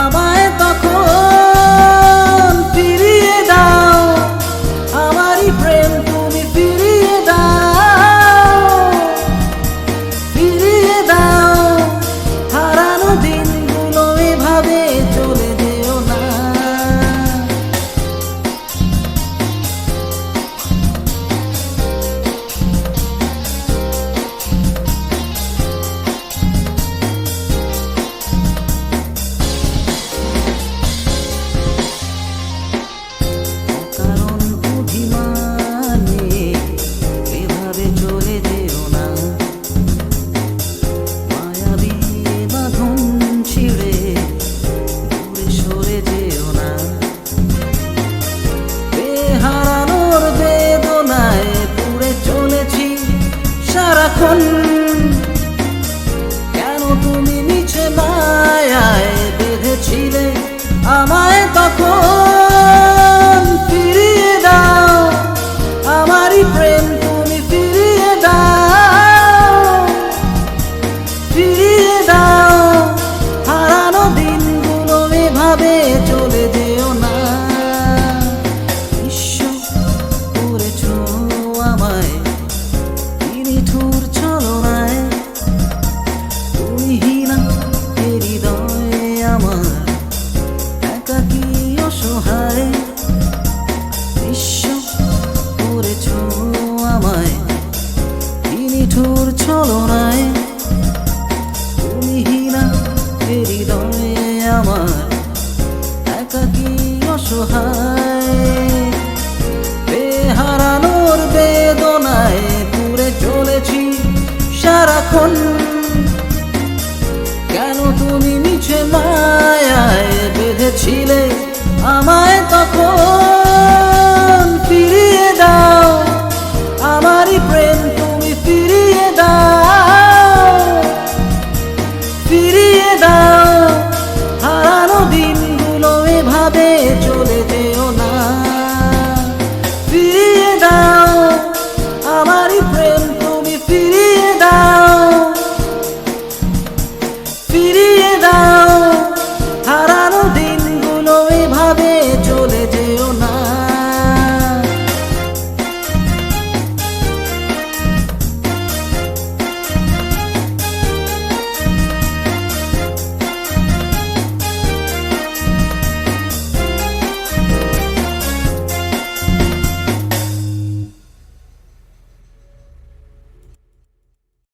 আমায় তখন ফিরিয়ে দাও, আমারই প্রেম তুমি ফিরিয়ে দাও, ফিরিয়ে দাও। হারানো দিনগুলো এভাবে চলে যেও না। কারণ অভিমানে এভাবে চলে যেও না। মায়াবী বাঁধন ছিঁড়ে দূরে সরে যেও না। হারানোর বেদনায় পুড়ে চলেছি সারাক্ষণ। কেন তুমি নিচে মায়ায় বেঁধেছিলে আমায় তখন? ফিরিয়ে দাও, আমারই প্রেম তুমি ফিরিয়ে দাও, ফিরিয়ে দাও। হারানো দিনগুলো এভাবে চলে যেও না। নিঃস্ব করেছ আমায় নিঠুর ছলনায়, তুমি হীনা এ হৃদয়ে আমার একাকী অসহায়। নিঃস্ব করেছ আমায় নিঠুর ছলনায়, তুমি হীনা এ হৃদয়ে আমার একাকী অসহায়। হারানোর বেদনায় পুড়ে চলেছি সারাক্ষণ। কেন তুমি মিছে মায়া